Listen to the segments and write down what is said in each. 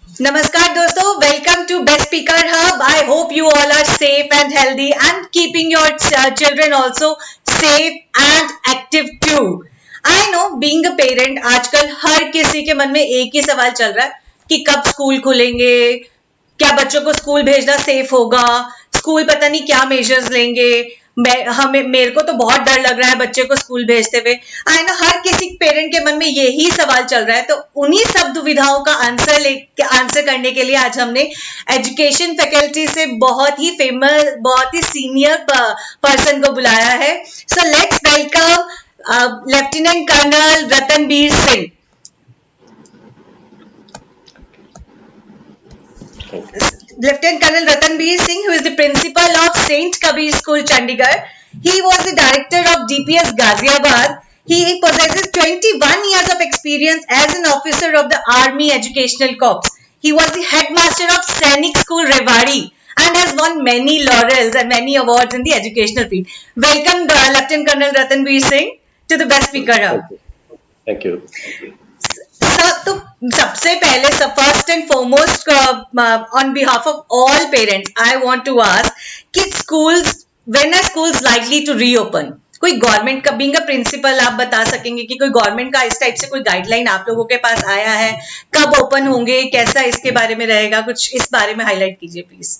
Namaskar dosto, welcome to Best Speaker Hub. I hope you all are safe and healthy and keeping your children also safe and active too. I know being a parent आजकल हर किसी के मन में एक ही सवाल चल रहा है कि कब स्कूल खुलेंगे, क्या बच्चों को स्कूल भेजना सेफ होगा, स्कूल पता नहीं क्या मेजर्स लेंगे। मेरे को तो बहुत डर लग रहा है बच्चे को स्कूल भेजते हुए। आई नो हर किसी पेरेंट के मन में यही सवाल चल रहा है, तो उन्हीं सब दुविधाओं का आंसर करने के लिए आज हमने एजुकेशन फैकल्टी से बहुत ही फेमस, बहुत ही सीनियर पर्सन को बुलाया है। So let's welcome lieutenant colonel Ratanbir Singh. Lieutenant Colonel Ratanbir Singh, who is the principal of Saint Kabir School, Chandigarh. He was the director of DPS Ghaziabad. He possesses 21 years of experience as an officer of the Army Educational Corps. He was the headmaster of Sainik School, Rewari, and has won many laurels and many awards in the educational field. Welcome, Lieutenant Colonel Ratanbir Singh, to the Best Speaker Hub. Thank you. तो सबसे पहले first and foremost on behalf of all parents I want to ask कि schools when are schools likely to reopen? कोई government का being a principal आप बता सकेंगे कि कोई गवर्नमेंट का इस टाइप से कोई गाइडलाइन आप लोगों के पास आया है? कब ओपन होंगे, कैसा इसके बारे में रहेगा, कुछ इस बारे में हाईलाइट कीजिए please.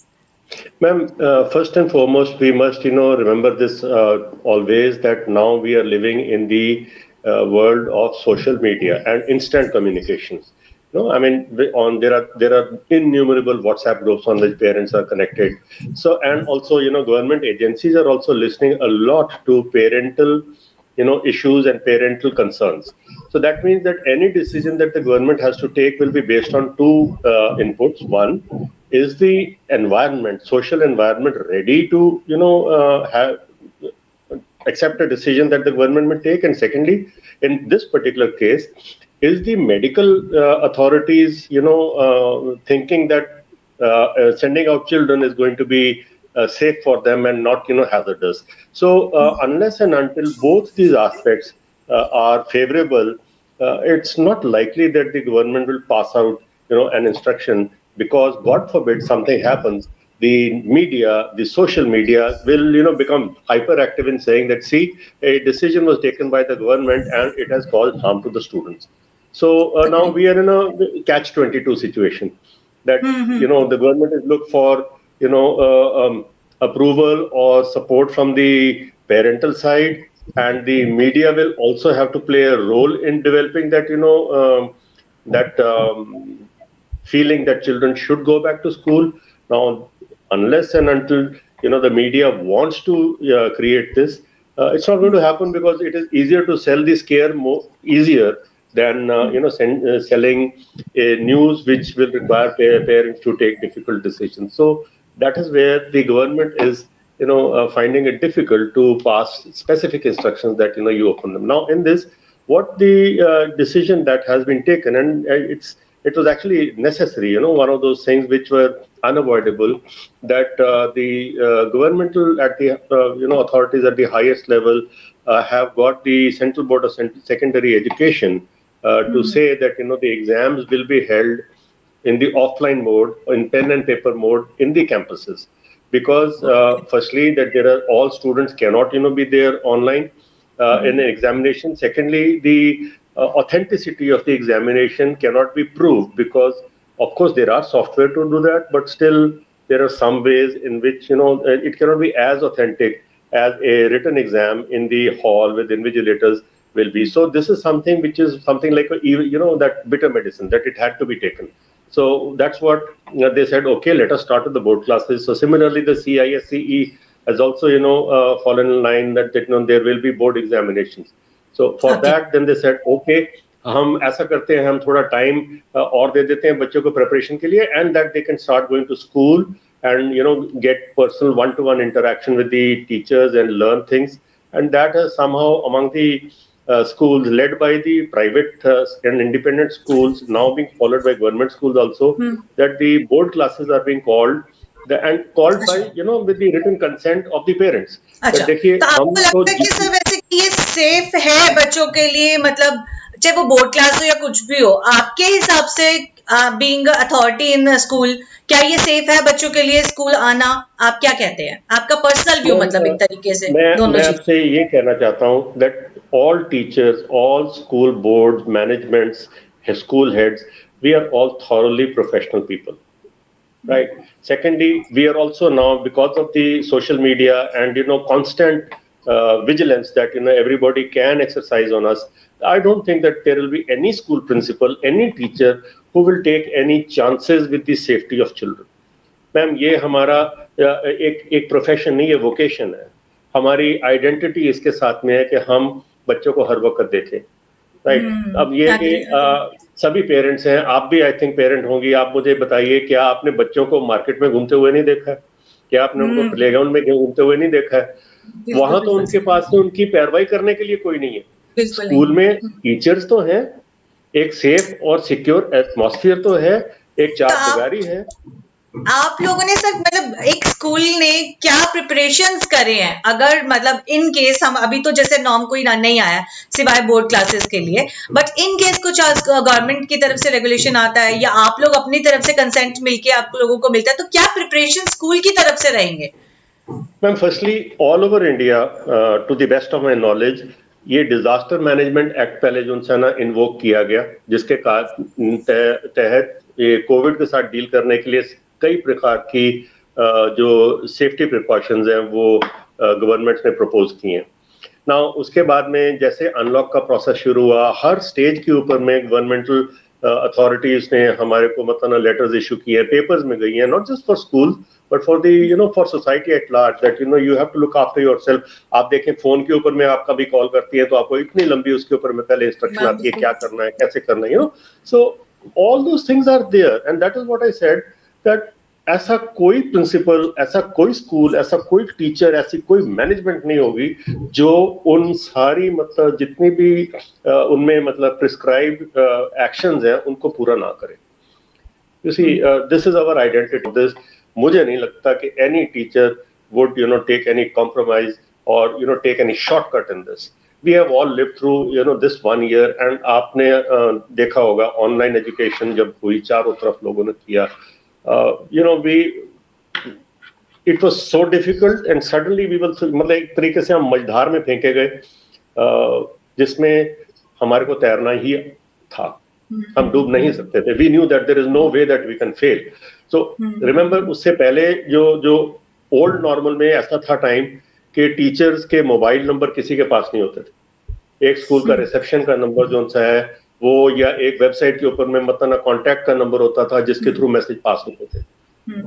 Ma'am, first and foremost, we must, remember this always, that now we are living in the world of social media and instant communications. I mean, there are innumerable WhatsApp groups on which parents are connected. So, and also, government agencies are also listening a lot to parental, issues and parental concerns. So that means that any decision that the government has to take will be based on two inputs. One is the environment, social environment, ready to, have accept a decision that the government may take, and secondly, in this particular case, is the medical authorities, thinking that sending out children is going to be safe for them and not, hazardous. So unless and until both these aspects are favorable, it's not likely that the government will pass out, an instruction, because God forbid something happens, the media, the social media will, become hyperactive in saying that, see, a decision was taken by the government and it has caused harm to the students. So now we are in a catch-22 situation that, the government is look for, approval or support from the parental side, and the media will also have to play a role in developing that, feeling that children should go back to school. Now, unless and until the media wants to create this, it's not going to happen, because it is easier to sell the scare easier than selling a news which will require parents to take difficult decisions. So that is where the government is finding it difficult to pass specific instructions that you open them. Now in this, what the decision that has been taken, and it was actually necessary, one of those things which were unavoidable, that the governmental at the authorities at the highest level have got the Central Board of Secondary Education to say that the exams will be held in the offline mode, in pen and paper mode, in the campuses, because firstly that all students cannot be there online in an examination. Secondly, the authenticity of the examination cannot be proved, because of course there are software to do that, but still there are some ways in which it cannot be as authentic as a written exam in the hall with invigilators will be. So this is something which is something like that bitter medicine, that it had to be taken. So that's what they said, okay, let us start with the board classes. So similarly, the CISCE has also fallen in line that there will be board examinations. So for that, then they said, okay, हम ऐसा करते हैं, हम थोड़ा time और दे देते हैं बच्चों को प्रिपरेशन के लिए, and that they can start going to school and get personal one-to-one interaction with the teachers and learn things. And that has somehow among the schools led by the private and independent schools, now being followed by government schools also, that the board classes are being called and called by with the written consent of the parents. अच्छा, तो आपको लगता है कि sir वैसे ये safe है बच्चों के लिए, मतलब चाहे वो बोर्ड क्लास हो या कुछ भी हो, आपके हिसाब से बीइंग अथॉरिटी इन स्कूल, क्या ये सेफ है बच्चों के लिए स्कूल आना? आप क्या कहते हैं, आपका पर्सनल व्यू, मतलब एक तरीके से दोनों मैं चीज। आपसे ये कहना चाहता हूँ that all teachers, all school boards, managements, school heads, we are all thoroughly professional people, right? Secondly, we are also now, because of the social media and constant vigilance that everybody can exercise on us. I don't think that there will be any school principal, any teacher who will take any chances with the safety of children. Ma'am, ये हमारा एक profession नहीं, ये vocation है। हमारी identity इसके साथ में है कि हम बच्चों को हर वक्त देखें, राइट? अब ये कि सभी पेरेंट्स हैं, आप भी आई थिंक पेरेंट होंगी, आप मुझे बताइए, क्या आपने बच्चों को मार्केट में घूमते हुए नहीं देखा है? क्या आपने उनको प्लेग्राउंड में घूमते हुए नहीं देखा है? वहां तो उनके पास में उनकी पैरवाई करने के लिए कोई नहीं है। स्कूल में टीचर्स तो हैं, एक सेफ और सिक्योर एटमॉस्फेयर तो है, एक चारदीवारी है। आप लोगों ने सर, मतलब एक स्कूल ने क्या प्रिपरेशंस करे हैं, अगर मतलब इन केस हम अभी तो जैसे नॉर्म कोई नहीं आया सिवाय बोर्ड क्लासेस के लिए, बट इन केस कुछ गवर्नमेंट की तरफ से रेगुलेशन आता है या आप लोग अपनी तरफ से कंसेंट मिलके आप लोगों को मिलता है, तो क्या प्रिपरेशन स्कूल की तरफ से रहेंगे? Ma'am, firstly all over India, to the best of my knowledge, ये डिजास्टर मैनेजमेंट एक्ट पहले जो है ना इन्वोक किया गया, जिसके तहत ये कोविड के साथ डील करने के लिए कई प्रकार की जो सेफ्टी प्रिकॉशंस हैं वो गवर्नमेंट ने प्रपोज किए हैं ना। उसके बाद में जैसे अनलॉक का प्रोसेस शुरू हुआ, हर स्टेज के ऊपर में गवर्नमेंटल अथॉरिटीज ने हमारे को मतलब लेटर्स इशू किए हैं, पेपर्स में गई हैं, not just for school but for the for society at large, that you have to look after yourself. आप देखें, फोन के ऊपर में आप कभी कॉल करती है तो आपको इतनी लंबी उसके ऊपर में पहले इंस्ट्रक्शन आती है, क्या करना है, कैसे करना है, so all those things are there, and that is what I said, that ऐसा कोई प्रिंसिपल, ऐसा कोई स्कूल, ऐसा कोई टीचर, ऐसी कोई मैनेजमेंट नहीं होगी जो उन सारी मतलब जितनी भी उनमें मतलब प्रिस्क्राइब्ड एक्शंस हैं उनको पूरा ना करे। You see, this is our identity. This, मुझे नहीं लगता कि any teacher would take any compromise और take any shortcut in this. We have all lived through this 1 year, and आपने देखा होगा ऑनलाइन एजुकेशन जब हुई, चारों तरफ लोगों ने किया, it was so difficult and suddenly we will, मतलब एक तरीके से हम मझधार में फेंके गए जिसमें हमारे को तैरना ही था, हम डूब नहीं सकते थे। We knew that there is no way that we can fail. So remember, उससे पहले जो ओल्ड नॉर्मल में ऐसा था टाइम कि टीचर्स के मोबाइल नंबर किसी के पास नहीं होते थे। एक स्कूल का रिसेप्शन का नंबर जो सा है वो, या एक वेबसाइट के ऊपर में मतलब कॉन्टैक्ट का नंबर होता था जिसके थ्रू मैसेज पास होते थे।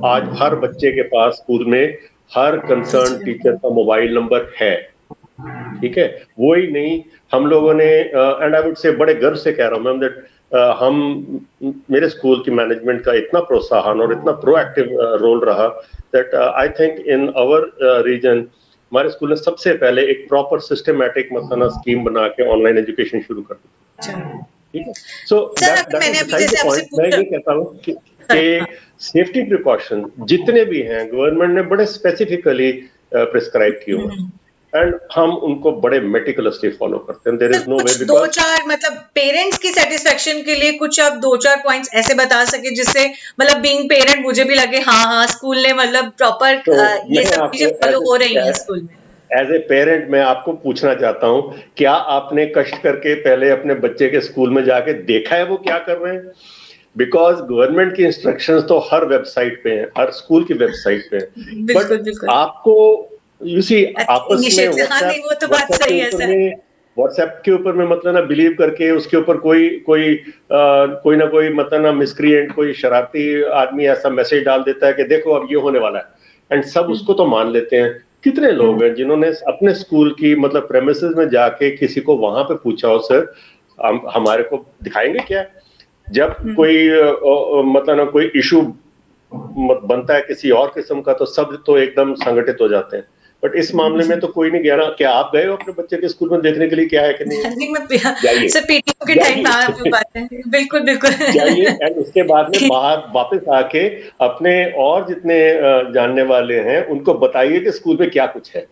आज हर बच्चे के पास स्कूल में हर कंसर्न टीचर का मोबाइल नंबर है, ठीक है? वो ही नहीं, हम लोगों ने, एंड आई वुड से बड़े गर्व से कह रहा हूँ मैम, दैट मेरे स्कूल की मैनेजमेंट का इतना प्रोत्साहन और इतना प्रोएक्टिव रोल रहा that I think in our region हमारे स्कूल ने सबसे पहले एक प्रॉपर सिस्टमैटिक मतलब स्कीम बना के ऑनलाइन एजुकेशन शुरू कर दी। ठीक है, सो मैं ये कहता हूँ कि सेफ्टी प्रिकॉशन जितने भी हैं गवर्नमेंट ने बड़े स्पेसिफिकली प्रिस्क्राइब किए हुए हैं, एंड हम उनको बड़े मेटिकुलसली फॉलो करते हैं। There is no way, because दो चार मतलब पेरेंट्स की सेटिस्फेक्शन के लिए कुछ आप 2-4 पॉइंट्स ऐसे बता सके जिससे मतलब बीइंग पेरेंट मुझे भी लगे हाँ स्कूल ने मतलब प्रॉपर ये सब चीजें फॉलो हो रही हैं स्कूल में। एज ए पेरेंट मैं आपको पूछना चाहता हूँ, क्या आपने कष्ट करके पहले अपने बच्चे के स्कूल में जाके देखा है वो क्या कर रहे हैं? बिकॉज गवर्नमेंट की इंस्ट्रक्शंस तो हर वेबसाइट पे हैं, हर स्कूल की वेबसाइट पे हैं, बट आपको यू सी आपस में व्हाट्सएप के ऊपर में मतलब ना बिलीव करके उसके ऊपर कोई ना कोई मतलब ना मिसक्रिएंट, कोई शरारती आदमी ऐसा मैसेज डाल देता है कि देखो अब ये होने वाला है, एंड सब उसको तो मान लेते हैं। कितने लोग हैं जिन्होंने अपने स्कूल की मतलब प्रेमिसेस में जाके किसी को वहां पे पूछा हो, सर हमारे को दिखाएंगे क्या? जब कोई मतलब ना कोई इशू बनता है किसी और किस्म का तो सब तो एकदम संगठित हो जाते हैं, बट इस मामले में तो कोई नहीं गया ना। क्या आप गए हो अपने बच्चे के स्कूल में देखने के लिए क्या है कि नहीं? जाइए, सर पीटीओ के टाइम पे बात है, बिल्कुल जाइए, एंड उसके बाद में बाहर वापस आके अपने और जितने जानने वाले हैं उनको बताइए कि स्कूल में क्या कुछ है,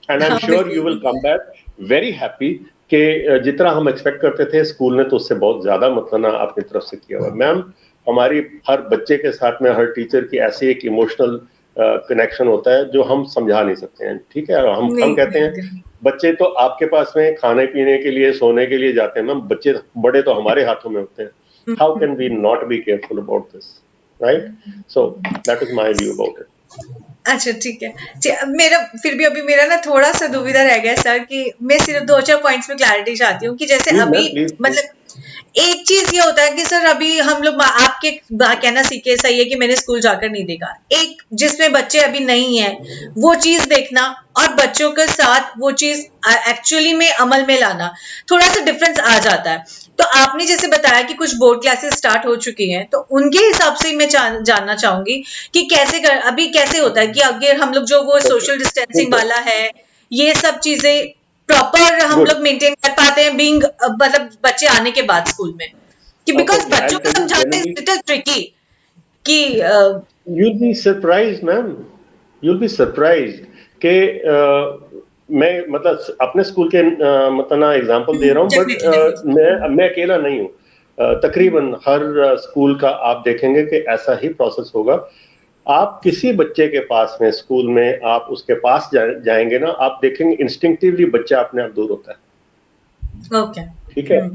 and I am sure you will come back very happy कि जितना हम एक्सपेक्ट करते थे स्कूल ने तो उससे बहुत ज्यादा मतलब ना अपनी तरफ से किया हुआ। मैम, हमारी हर बच्चे के साथ में हर टीचर की ऐसी एक इमोशनल कनेक्शन होता है जो हम समझा नहीं सकते हैं। ठीक है, हम नहीं कहते हैं नहीं बच्चे तो आपके पास में खाने पीने के लिए सोने के लिए जाते हैं मैम, बच्चे बड़े तो हमारे हाथों में होते हैं। How can we not be careful about this, right? So that is my view about it. अच्छा ठीक है। मेरा फिर भी अभी मेरा ना थोड़ा सा दुविधा रह गया सर, कि मैं सिर्फ 2-4 पॉइंट्स में क्लैरिटी चाहती हूँ कि जैसे प्लीज मैम, अभी प्लीज। मतलब एक चीज ये होता है कि सर अभी हम लोग आपके कहना सीखे सही है कि मैंने स्कूल जाकर नहीं देखा, एक जिसमें बच्चे अभी नहीं है वो चीज देखना और बच्चों के साथ वो चीज एक्चुअली में अमल में लाना, थोड़ा सा डिफरेंस आ जाता है। तो आपने जैसे बताया कि कुछ बोर्ड क्लासेस स्टार्ट हो चुकी हैं, तो उनके हिसाब से मैं जानना चाहूंगी कि अभी कैसे होता है कि अगर हम लोग जो वो सोशल डिस्टेंसिंग वाला है, ये सब चीजें प्रॉपर हम लोग मेंटेन कर पाते हैं बीइंग मतलब बच्चे आने के बाद स्कूल में, कि बिकॉज बच्चों को समझाना इज लिटिल ट्रिकी कि you'll be surprised ma'am, you'll be surprised कि मैं मतलब अपने स्कूल के मतलब ना एग्जांपल दे रहा हूँ, बट मैं अकेला नहीं हूँ। तकरीबन हर स्कूल का आप देखेंगे कि ऐसा ही प्रोसेस होगा। आप किसी बच्चे के पास में स्कूल में आप उसके पास जाएंगे ना, आप देखेंगे इंस्टिंक्टिवली बच्चा अपने आप दूर होता है। ओके ठीक है,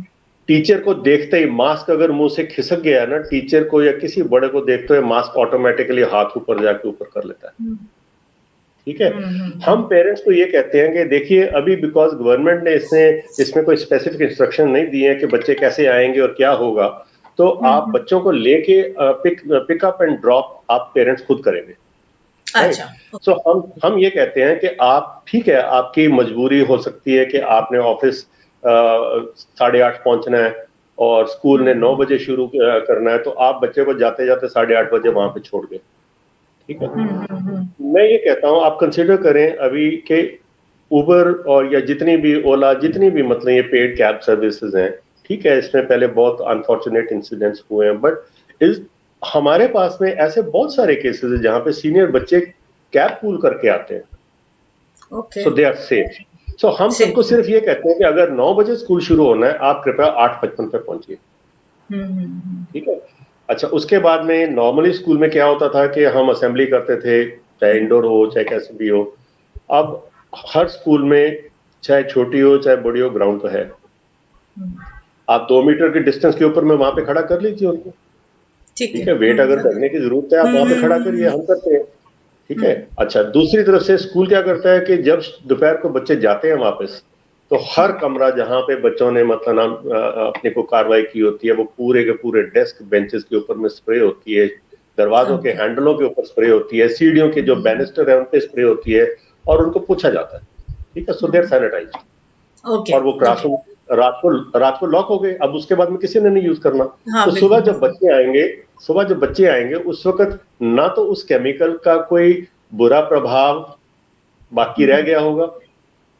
टीचर को देखते ही मास्क अगर मुंह से खिसक गया ना, टीचर को या किसी बड़े को देखते हुए मास्क ऑटोमेटिकली हाथ ऊपर जाके ऊपर कर लेता है। ठीक है, हम पेरेंट्स को ये कहते हैं कि देखिए अभी बिकॉज गवर्नमेंट ने इसमें कोई स्पेसिफिक इंस्ट्रक्शन नहीं दिए हैं कि बच्चे कैसे आएंगे और क्या होगा, तो आप बच्चों को लेके पिकअप एंड ड्रॉप आप पेरेंट्स खुद करेंगे। अच्छा, सो हम ये कहते हैं कि आप, ठीक है, आपकी मजबूरी हो सकती है कि आपने ऑफिस 8:30 पहुंचना है और स्कूल ने 9 बजे शुरू करना है, तो आप बच्चे को जाते जाते 8:30 बजे वहां पे छोड़ गए। ठीक है, मैं ये कहता हूं आप कंसिडर करें अभी के उबर और या जितनी भी ओला, जितनी भी मतलब ये पेड कैब सर्विसेज हैं, ठीक है, इसमें पहले बहुत अनफॉर्चुनेट इंसिडेंट्स हुए हैं, बट हमारे पास में ऐसे बहुत सारे केसेस हैं जहां पे सीनियर बच्चे कैब पूल करके आते हैं, सो दे आर सेफ। सो हम सबको सिर्फ ये कहते हैं कि अगर 9 बजे स्कूल शुरू होना है, आप कृपया 8:55 पे पहुंचिए। ठीक है, अच्छा, उसके बाद में नॉर्मली स्कूल में क्या होता था कि हम असेंबली करते थे, चाहे इंडोर हो चाहे कैसे भी हो। अब हर स्कूल में चाहे छोटी हो चाहे बड़ी हो, ग्राउंड तो है। आप 2 मीटर के डिस्टेंस के ऊपर में वहां पे खड़ा कर लीजिए उनको। ठीक है, वेट अगर करने की जरूरत है आप वहां पे खड़ा करिए, हम करते हैं। ठीक है, अच्छा, दूसरी तरफ से स्कूल क्या करता है कि जब दोपहर को बच्चे जाते हैं वापस, तो हर कमरा जहां पे बच्चों ने मतलब अपने को कार्रवाई की होती है, वो पूरे के पूरे डेस्क बेंचेस के ऊपर में स्प्रे होती है, दरवाजों के हैंडलों के ऊपर स्प्रे होती है, सीढ़ियों के जो बैनिस्टर है उन पे स्प्रे होती है, और उनको पूछा जाता है। ठीक है, सो देयर सैनिटाइज्ड। और वो क्लासरूम रात को लॉक हो गए, अब उसके बाद में किसी ने नहीं यूज करना। तो सुबह जब बच्चे आएंगे उस वक्त ना तो उस केमिकल का कोई बुरा प्रभाव बाकी रह गया होगा।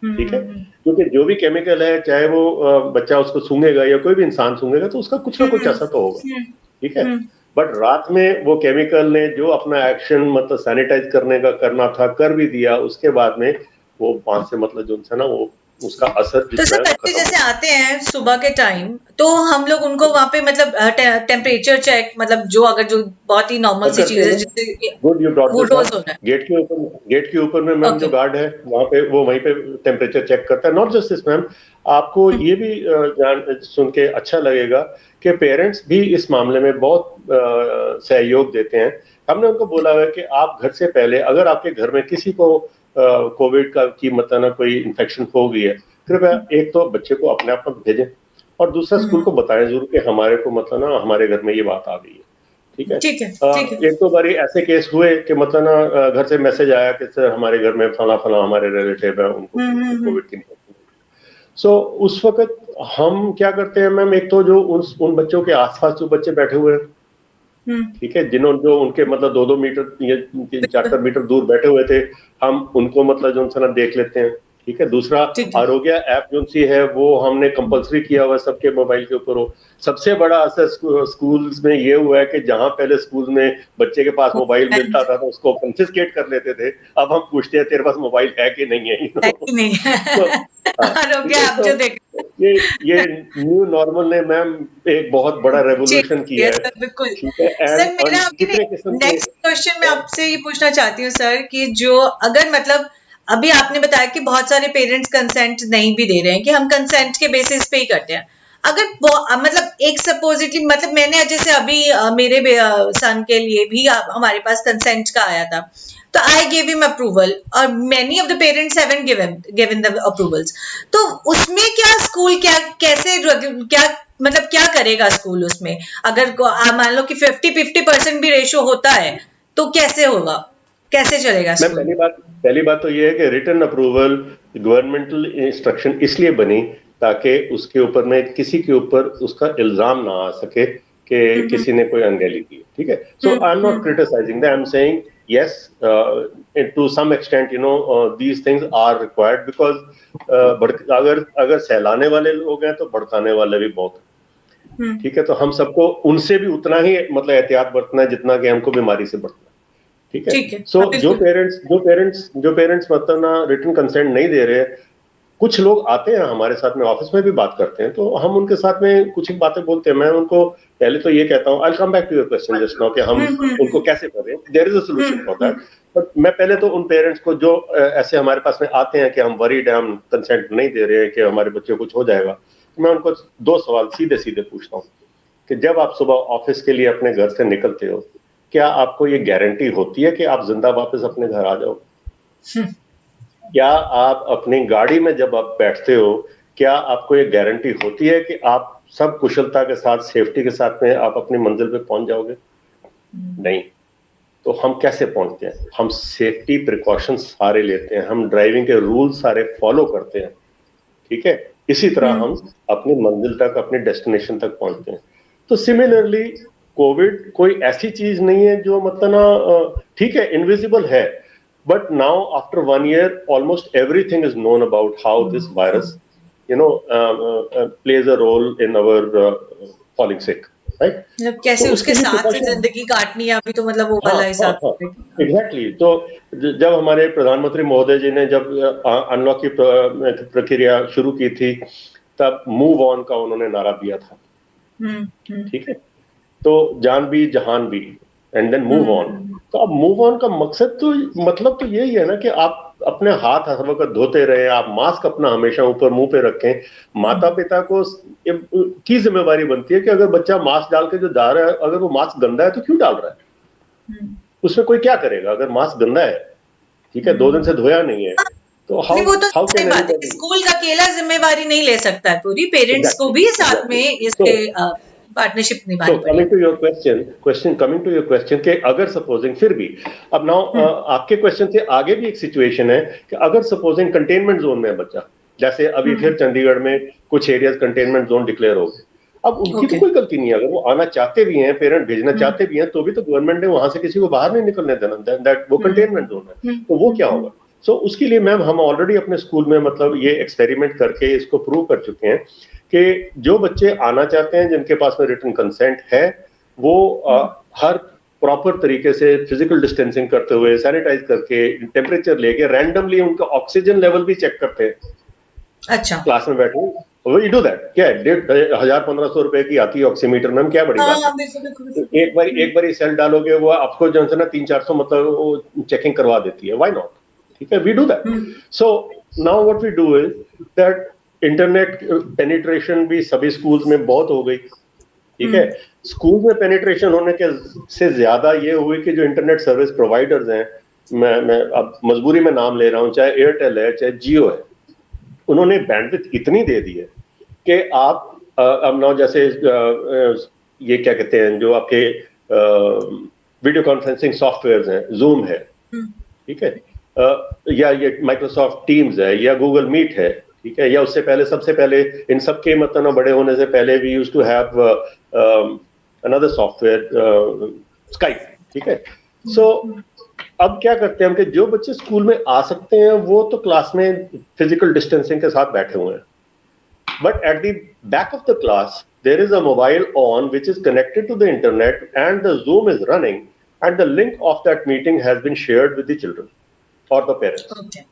ठीक है, क्योंकि जो भी केमिकल है, चाहे वो बच्चा उसको सूंघेगा या कोई भी इंसान सूंघेगा, तो उसका कुछ ना कुछ असर तो होगा। ठीक है, बट रात में वो केमिकल ने जो अपना एक्शन मतलब सैनिटाइज करने का करना था कर भी दिया, उसके बाद में वो वहां से मतलब जो है ना वो उसका असर तो सर बच्चे जैसे आते हैं सुबह के टाइम, तो हम लोग उनको वहाँ पे मतलब टेम्परेचर चेक, मतलब जो अगर जो बहुत ही नॉर्मल सी चीज है, जैसे good you brought this up, gate के ऊपर में मैम जो गार्ड है वहाँ पे, वो वहीं पे टेम्परेचर चेक करता है। नॉट जस्ट दिस मैम, आपको ये भी सुन के अच्छा लगेगा कि पेरेंट्स भी इस मामले में बहुत सहयोग देते हैं। हमने उनको बोला है कि आप घर से पहले, अगर आपके घर में किसी को कोविड की मतलब ना कोई इन्फेक्शन हो गई है, कृपया एक तो बच्चे को अपने आप में भेजें, और दूसरा स्कूल को बताएं जरूर कि हमारे को मतलब ना हमारे घर में ये बात आ गई है। ठीक है, ठीक है। एक दो बारी ऐसे केस हुए कि मतलब ना घर से मैसेज आया कि सर हमारे घर में फला फला हमारे रिलेटिव है, उनको कोविड की इन्फेक्शन। सो उस वक्त हम क्या करते हैं मैम, एक तो जो उन बच्चों के आसपास जो बच्चे बैठे हुए हैं, ठीक है, जो उनके मतलब 2-2 मीटर या 4-4 मीटर दूर बैठे हुए थे, हम उनको मतलब जो उनसे ना देख लेते हैं। ठीक है। दूसरा, ठीक है। आरोग्य ऐप जो सी है वो हमने कंपलसरी किया हुआ सबके मोबाइल के ऊपर हो। सबसे बड़ा असर स्कूल्स में ये हुआ है कि जहां पहले स्कूल में बच्चे के पास मोबाइल मिलता था तो उसको कंफिस्केट कर लेते थे, अब हम पूछते हैं तेरे पास मोबाइल है कि नहीं है, है कि नहीं तो आरोग्य ठीक है, आप जो देख ये न्यू नॉर्मल ने मैम एक बहुत बड़ा रेवोल्यूशन किया है, सर, बिल्कुल। ठीक है। सर, मेरा कितने किस्म के नेक्स्ट क्वेश्चन मैं आपसे ये पूछना चाहती हूँ सर कि जो अगर मतलब अभी आपने बताया कि बहुत सारे पेरेंट्स कंसेंट नहीं भी दे रहे हैं कि हम कंसेंट के बेसिस पे ही करते हैं। अगर मतलब एक सपोजिटली मतलब मैंने जैसे अभी मेरे सन के लिए भी हमारे पास कंसेंट का आया था, तो आई गिव हिम अप्रूवल और many of the parents haven't given the approvals. तो उसमें क्या स्कूल क्या मतलब क्या करेगा स्कूल उसमें? अगर मान लो कि 50-50% भी रेशो होता है तो कैसे होगा, कैसे चलेगा स्कूल? पहली बात तो ये है कि रिटन अप्रूवल गवर्नमेंटल इंस्ट्रक्शन इसलिए बनी ताकि उसके ऊपर में किसी के ऊपर उसका इल्जाम ना आ सके कि किसी ने कोई अनगैली की, ठीक है। So I am not criticising that, I am saying yes, to some extent these things are required because अगर सहलाने वाले लोग हैं तो भड़काने वाले भी बहुत हैं, ठीक है। तो हम सबको उनसे भी उतना ही मतलब एहतियात बरतना है जितना कि हमको बीमारी से बरतना है, ठीक है। सो जो पेरेंट्स मतलब ना रिटन कंसेंट नहीं दे रहे, कुछ लोग आते हैं हमारे साथ में, ऑफिस में भी बात करते हैं, तो हम उनके साथ में कुछ ही बातें बोलते हैं। मैं उनको पहले तो ये कहता हूँ, I will come back to your question just now, कि हम उनको कैसे करें, there is a solution for that. But मैं पहले तो उन पेरेंट्स को जो ऐसे हमारे पास में आते हैं कि हम वरीड हैं, हम कंसेंट नहीं दे रहे हैं कि हमारे बच्चे को कुछ हो जाएगा, तो मैं उनको 2 सवाल सीधे सीधे पूछता हूँ कि जब आप सुबह ऑफिस के लिए अपने घर से निकलते हो, क्या आपको ये गारंटी होती है कि आप जिंदा वापस अपने घर आ जाओगे? क्या आप अपनी गाड़ी में जब आप बैठते हो, क्या आपको ये गारंटी होती है कि आप सब कुशलता के साथ, सेफ्टी के साथ में आप अपनी मंजिल पे पहुंच जाओगे? नहीं। तो हम कैसे पहुंचते हैं? हम सेफ्टी प्रिकॉशंस सारे लेते हैं, हम ड्राइविंग के रूल सारे फॉलो करते हैं, ठीक है। इसी तरह हम अपनी मंजिल तक, अपने डेस्टिनेशन तक पहुंचते हैं। तो सिमिलरली कोविड कोई ऐसी चीज नहीं है जो मतलब ना, ठीक है, इनविजिबल है, but now after 1 year almost everything is known about how this virus plays a role in our falling sick, right? मतलब कैसे उसके साथ से जिंदगी काटनी है अभी तो मतलब वो वाला हिसाब। एग्जैक्टली। तो जब हमारे प्रधानमंत्री महोदय जी ने जब अनलॉक की प्रक्रिया शुरू की थी, तब मूव ऑन का उन्होंने नारा दिया था, ठीक है। तो जान भी जहान भी, एंड देन मूव ऑन। तो अब मूव ऑन का मकसद तो मतलब तो यही है ना कि आप अपने हाथ हर वक्त धोते रहे, आप मास्क अपना हमेशा ऊपर मुंह पे रखें। माता पिता को की जिम्मेवारी बनती है कि अगर बच्चा मास्क डाल के जो जा रहा है, अगर वो मास्क गंदा है तो क्यों डाल रहा है? उसमें कोई क्या करेगा अगर मास्क गंदा है, ठीक है, 2 दिन से धोया नहीं है, तो हाउ कैन स्कूल का अकेला जिम्मेवारी नहीं ले सकता है, पूरी पेरेंट्स को भी साथ में इसके पार्टनरशिप निभानी पड़ेगी। कमिंग टू योर क्वेश्चन कि अगर सपोजिंग फिर भी अब नाउ आपके क्वेश्चन से आगे भी एक सिचुएशन है कि अगर सपोजिंग कंटेनमेंट जोन में है बच्चा, जैसे अभी फिर चंडीगढ़ में कुछ एरियाज कंटेनमेंट जोन डिक्लेयर हो गए, अब उनकी तो कोई गलती नहीं है, अगर वो आना चाहते भी हैं, पेरेंट भेजना चाहते भी हैं, तो भी तो गवर्नमेंट ने वहां से किसी को बाहर नहीं निकलने देना, दैट वो कंटेनमेंट जोन है। तो वो क्या होगा? सो उसके लिए मैम हम ऑलरेडी अपने स्कूल में मतलब ये एक्सपेरिमेंट करके इसको प्रूव कर चुके हैं कि जो बच्चे आना चाहते हैं, जिनके पास में रिटन कंसेंट है, वो हर प्रॉपर तरीके से फिजिकल डिस्टेंसिंग करते हुए, सैनिटाइज करके, टेम्परेचर लेके, रैंडमली उनका ऑक्सीजन लेवल भी चेक करते हैं। अच्छा, क्लास में बैठे वी डू दैट। क्या है, 1,500-1,500 रुपए की आती है ऑक्सीमीटर, मैम क्या बड़ी बात है? एक बार सेल डालोगे, वो आपको जो है ना 300-400 मतलब चेकिंग करवा देती है, व्हाई नॉट, ठीक है, we do that. So now what we do is that internet penetration भी सभी स्कूल्स में बहुत हो गई, ठीक है। स्कूल में पेनिट्रेशन होने के से ज्यादा ये हुई कि जो इंटरनेट सर्विस प्रोवाइडर्स हैं, मैं अब मजबूरी में नाम ले रहा हूँ, चाहे एयरटेल है चाहे जियो है, उन्होंने बैंडविड्थ इतनी दे दी है कि आप अब ना जैसे ये क्या कहते हैं जो आपके वीडियो कॉन्फ्रेंसिंग सॉफ्टवेयर हैं, जूम है, ठीक है, या ये माइक्रोसॉफ्ट टीम्स है या गूगल मीट है, ठीक है, या उससे पहले सबसे पहले इन सब के मतलब बड़े होने से पहले we used to have another software Skype, ठीक है। सो अब क्या करते हैं हम कि जो बच्चे स्कूल में आ सकते हैं वो तो क्लास में फिजिकल डिस्टेंसिंग के साथ बैठे हुए हैं, but at the back of the class there is a mobile on which is connected to the internet and the Zoom is running and the link of that meeting has been shared with the children or the parents. Okay.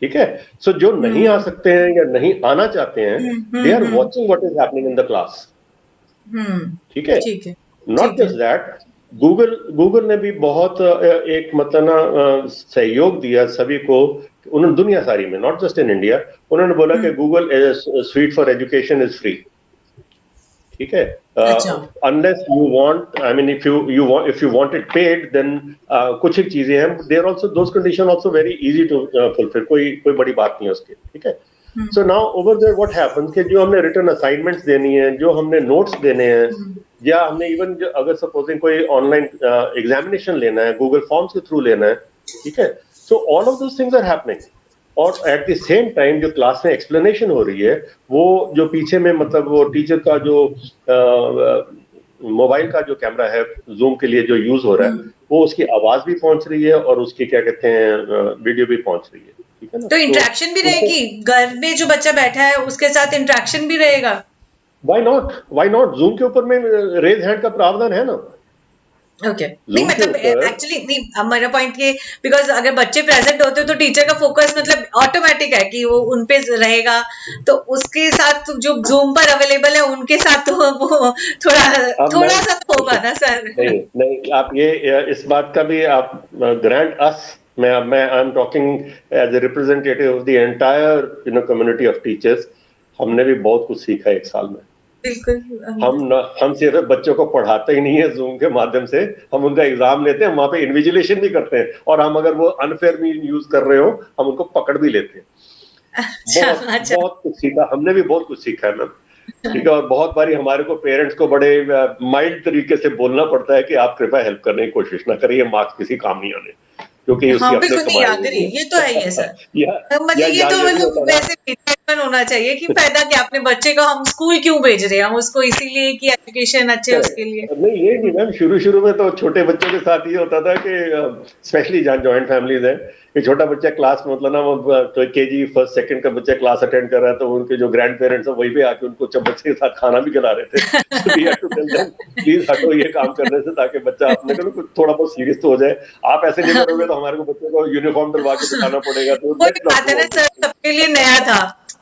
ठीक है, so जो नहीं आ सकते हैं या नहीं आना चाहते हैं, they are watching what is happening in the class. ठीक है, ठीक है, not just that, गूगल ने भी बहुत एक मतलब ना सहयोग दिया सभी को, उन्होंने दुनिया सारी में, नॉट जस्ट इन इंडिया, उन्होंने बोला कि Google suite for education is free. ठीक है, unless you want, I mean if you want it paid then कुछ एक चीजें हैं, there also those condition also very easy to fulfill, कोई बड़ी बात नहीं है उसकी. ठीक है, so now over there what happens कि जो हमने रिटन असाइनमेंट्स देनी है, जो हमने नोट्स देने हैं, या हमने इवन अगर सपोजिंग कोई ऑनलाइन एग्जामिनेशन लेना है, गूगल फॉर्म्स के थ्रू लेना है, ठीक है, so all of those things are happening. और एट द सेम टाइम जो क्लास में एक्सप्लेनेशन हो रही है, वो जो पीछे में मतलब वो टीचर का जो मोबाइल का जो कैमरा है जूम के लिए जो यूज हो रहा है, वो उसकी आवाज भी पहुंच रही है और उसकी क्या कहते हैं वीडियो भी पहुंच रही है. ठीक है ना, तो इंटरेक्शन भी रहेगी, घर में जो बच्चा बैठा है उसके साथ इंटरेक्शन भी रहेगा. Why not? जूम के ऊपर में रेज हैंड का प्रावधान है ना. ओके, नहीं मतलब एक्चुअली नहीं, मेरा पॉइंट ये, बिकॉज अगर बच्चे प्रेजेंट होते तो टीचर का फोकस मतलब ऑटोमेटिक है कि वो उन पे रहेगा, तो उसके साथ जो जूम पर अवेलेबल है उनके साथ तो वो थोड़ा सा तो होगा ना सर. नहीं, आप ये इस बात का भी आप ग्रांट अस, मैं I am talking as a representative of the entire community of teachers. हमने भी बहुत कुछ सीखा एक साल में. बिल्कुल, हम सिर्फ बच्चों को पढ़ाते ही नहीं है जूम के माध्यम से, हम उनका एग्जाम लेते हैं, वहां पे इन्विजिलेशन भी करते हैं, और हम अगर वो अनफेयर भी यूज कर रहे हो हम उनको पकड़ भी लेते हैं. बहुत कुछ सीखा, हमने भी बहुत कुछ सीखा है मैम. ठीक है, और बहुत बारी हमारे को पेरेंट्स को बड़े माइल्ड तरीके से बोलना पड़ता है कि आप कृपया हेल्प करने की कोशिश ना करिए, मार्क्स किसी काम नहीं आने, क्योंकि हाँ, बिल्कुल नहीं आगे, ये तो है ही है सर. मतलब ये तो मतलब वैसे होना चाहिए कि फायदा क्या, अपने बच्चे को हम स्कूल क्यों भेज रहे हैं, हम उसको इसीलिए कि एजुकेशन अच्छे उसके लिए. नहीं, ये नहीं मैम, शुरू में तो छोटे बच्चों के साथ ये होता था कि स्पेशली जहाँ जॉइंट फैमिलीज है, कि छोटा बच्चा क्लास मतलब ना वो केजी फर्स्ट सेकंड का बच्चा क्लास अटेंड कर रहा है, तो उनके जो ग्रैंड पेरेंट्स है वही पे आके उनको बच्चे के साथ खाना भी खिला रहे थे. प्लीज हटो ये काम करने से, ताकि बच्चा अपने को थोड़ा बहुत सीरियस तो हो जाए. आप ऐसे नहीं करोगे तो हमारे को बच्चे को यूनिफॉर्म दिलवा के दिखाना पड़ेगा. तो बात है ना सर, सबके लिए नया था,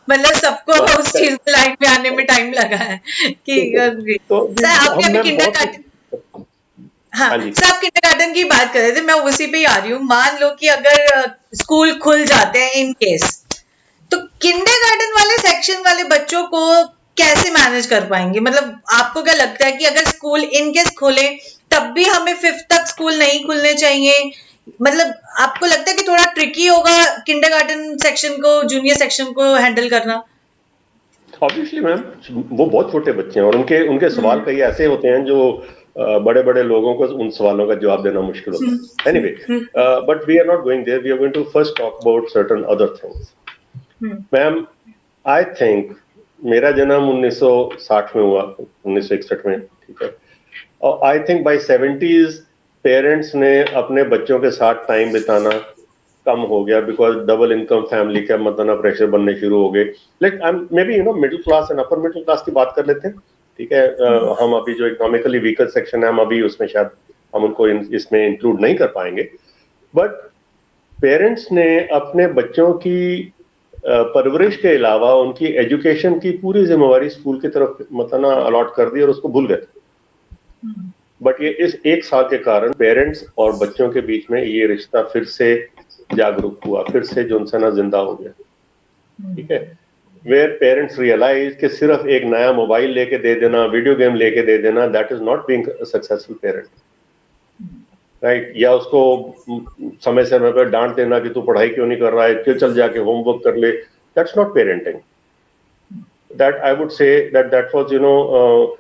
मतलब सबको उस चीज लाइन में आने में टाइम लगा है कि सर आपने अभी किंडरगार्टन, हाँ सर आप किंडरगार्टन की बात कर रहे थे, मैं उसी पे ही आ रही हूँ. मान लो कि अगर स्कूल खुल जाते हैं इन केस, तो किंडरगार्टन वाले सेक्शन वाले बच्चों को कैसे मैनेज कर पाएंगे? मतलब आपको क्या लगता है कि अगर स्कूल इन केस खोले तब भी हमें 5th तक स्कूल नहीं खुलने चाहिए? मतलब आपको लगता है कि थोड़ा ट्रिकी होगा किंडरगार्टन सेक्शन को, जूनियर सेक्शन को हैंडल करना? ऑब्वियसली मैम, वो बहुत छोटे बच्चे हैं और उनके सवाल कई ऐसे होते हैं जो बड़े बड़े लोगों को उन सवालों का जवाब देना मुश्किल होता है. Anyway, but we are not going there, we are going to first talk about certain other things. Ma'am, I think मेरा जन्म 1960 में हुआ, 1961 में. ठीक है, और I think by 70s parents ने अपने बच्चों के साथ टाइम बिताना कम हो गया, बिकॉज डबल इनकम फैमिली का मतलब प्रेशर बनने शुरू हो गए. Like may be middle class and upper middle class की बात कर लेते हैं. ठीक है, हम अभी जो इकोनॉमिकली वीकर सेक्शन है, हम अभी उसमें शायद हम उनको इसमें इंक्लूड नहीं कर पाएंगे. बट पेरेंट्स ने अपने बच्चों की परवरिश के अलावा उनकी एजुकेशन की पूरी जिम्मेवारी स्कूल की तरफ मतलब ना अलॉट कर दी और उसको भूल गए. बट ये इस एक साल के कारण पेरेंट्स और बच्चों के बीच में ये रिश्ता फिर से जागरूक हुआ, फिर से जो उनसे ना जिंदा हो गया. ठीक है, वेयर पेरेंट्स रियलाइज कि सिर्फ एक नया मोबाइल लेके दे देना, वीडियो गेम लेके दे देना, that is not being a successful parent. Right, या उसको समय समय पर डांट देना कि तू पढ़ाई क्यों नहीं कर रहा है, क्यों चल जाके होमवर्क कर ले, that's not parenting. That I would say that was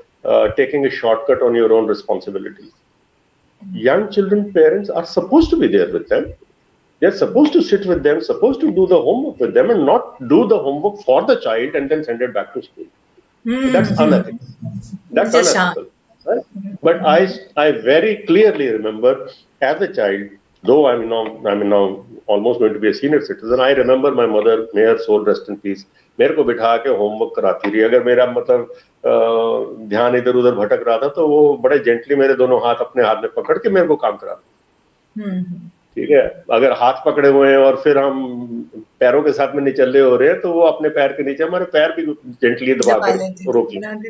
taking a shortcut on your own responsibilities. Young children, parents are supposed to be there with them. They're supposed to sit with them, supposed to do the homework with them, and not do the homework for the child and then send it back to school. That's unethical. That's unethical. Right? But I very clearly remember as a child though I'm now almost going to be a senior citizen, I remember my mother, may her soul rest in peace, मेरे को बिठा के homework कराती रही. अगर मेरा मतलब ध्यान इधर उधर भटक रहा था तो वो बड़े जेंटली मेरे दोनों हाथ अपने हाथ में पकड़ के मेरे को काम कराती. ठीक है, अगर हाथ पकड़े हुए हैं और फिर हम पैरों के साथ में निचले हो रहे हैं तो वो अपने पैर के नीचे हमारे पैर भी जेंटली दबा कर रोक लेते,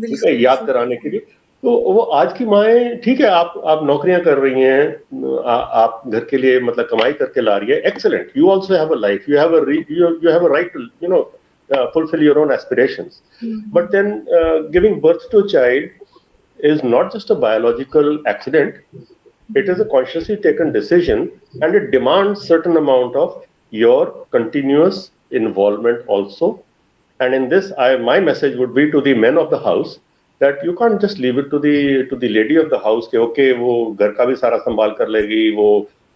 ठीक है, याद कराने के लिए. तो वो आज की माएँ, ठीक है, आप नौकरियां कर रही हैं, आप घर के लिए मतलब कमाई करके ला रही है, excellent. You also have a life, you have a right to fulfill your own aspirations. But then giving birth to a child is not just a biological accident. It is a consciously taken decision, and it demands certain amount of your continuous involvement also. And in this, my message would be to the men of the house that you can't just leave it to the lady of the house कि okay वो घर का भी सारा संभाल कर लेगी, वो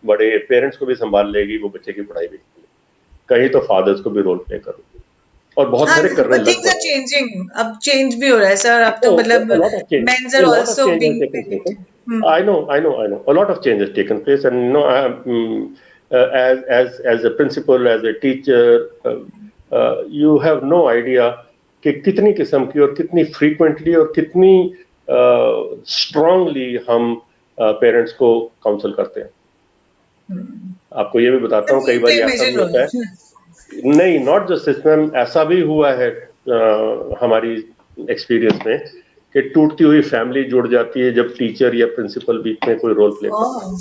बड़े पेरेंट्स को भी संभाल लेगी, वो बच्चे की पढ़ाई भी कहीं तो फादर्स को भी रोल प्ले करो. और बहुत सारे कर रहे हैं. Things are changing. अब चेंज भी हो रहा है सर. अब तो मतलब men's are also being. I know. A lot of change has taken place, and you know, as a principal, as a teacher, you have no idea कि कितनी किस्म की और कितनी frequently और कितनी strongly हम पेरेंट्स को काउंसल करते हैं. आपको ये भी बताता हूँ, कई बार ऐसा भी होता है. नहीं, नॉट जस्ट इसमें ऐसा भी हुआ है हमारी एक्सपीरियंस में कि टूटती हुई फैमिली जुड़ जाती है जब टीचर या प्रिंसिपल बीच में कोई रोल प्ले करता है.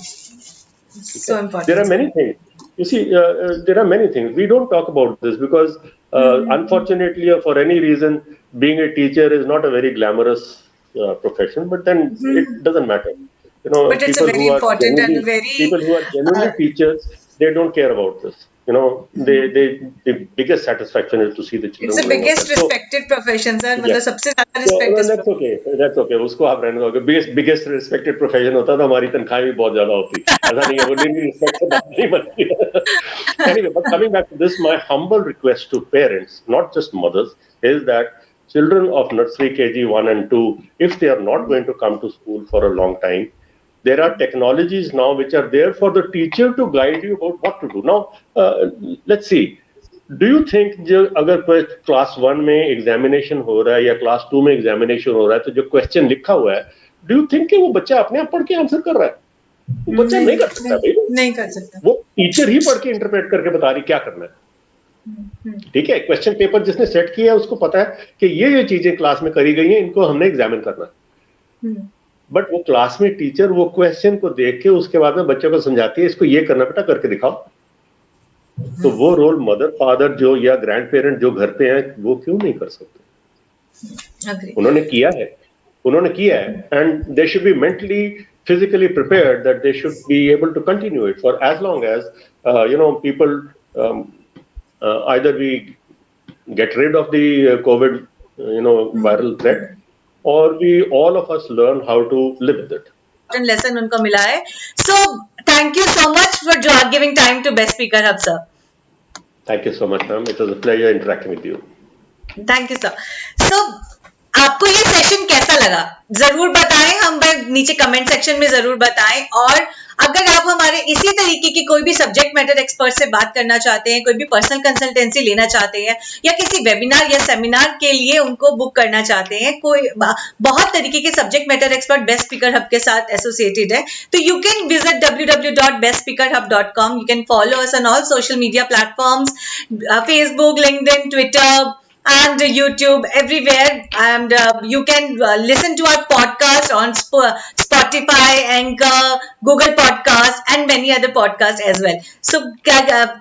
There are many things. You see, there are many things. We don't talk about this because unfortunately or for any reason, being a teacher is not a very glamorous profession, but then it doesn't matter. You know, but it's a very important and very people who are genuinely teachers, they don't care about this. You know, the biggest satisfaction is to see the children. It's the biggest respected profession, sir. मतलब सबसे ज़्यादा respect. That's okay. उसको आप रहने दो. Biggest respected profession होता तो हमारी तनख्वाह भी बहुत ज़्यादा होती. ऐसा नहीं है, वो नहीं respect से बात नहीं बनती. Anyway, but coming back to this, my humble request to parents, not just mothers, is that children of nursery, KG 1 and 2, if they are not going to come to school for a long time, there are technologies now which are there for the teacher to guide you about what to do. Now, let's see. Do you think जो अगर कोई class 1 में examination हो रहा है या class 2 में examination हो रहा है तो जो क्वेश्चन लिखा हुआ है, do you think कि वो बच्चा अपने आप पढ़ के आंसर कर रहा है? वो बच्चा नहीं कर सकता भाई. नहीं कर सकता. वो टीचर ही पढ़ के इंटरप्रेट करके बता रही क्या करना है. ठीक है, क्वेश्चन पेपर जिसने सेट किया है उसको पता है कि ये चीजें क्लास में करी गई हैं, इनको हमने एग्जामिन करना है. बट वो क्लास में टीचर वो क्वेश्चन को देख के उसके बाद में बच्चों को समझाती है इसको ये करना बेटा, करके दिखाओ. तो वो रोल मदर फादर जो या ग्रैंड पेरेंट जो घर पे हैं वो क्यों नहीं कर सकते? उन्होंने किया है and they should be mentally physically prepared that they should be able to continue it for as long as people either we get rid of the COVID viral threat or we all of us learn how to live with it. Lesson उनको मिला है. So thank you so much for giving time to Best Speaker Hub, sir. Thank you so much, ma'am. It was a pleasure interacting with you. Thank you, sir. So आपको ये session कैसा लगा जरूर बताएं, हम नीचे कमेंट सेक्शन में जरूर बताएं. और अगर आप हमारे इसी तरीके की कोई भी सब्जेक्ट मैटर एक्सपर्ट से बात करना चाहते हैं, कोई भी पर्सनल कंसल्टेंसी लेना चाहते हैं या किसी वेबिनार या सेमिनार के लिए उनको बुक करना चाहते हैं, कोई बहुत तरीके के subject matter expert best speaker hub के साथ एसोसिएटेड है, तो you can visit www.bestspeakerhub.com. You can follow us on all social media platforms, Facebook, LinkedIn, Twitter and YouTube, everywhere. And you can listen to our podcast on Spotify, Anchor, Google Podcasts and many other podcasts as well. So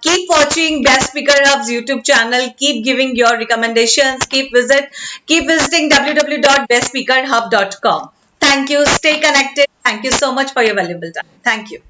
keep watching Best Speaker Hub's YouTube channel, keep giving your recommendations, keep visiting www.bestspeakerhub.com. Thank you, stay connected. Thank you so much for your valuable time. Thank you.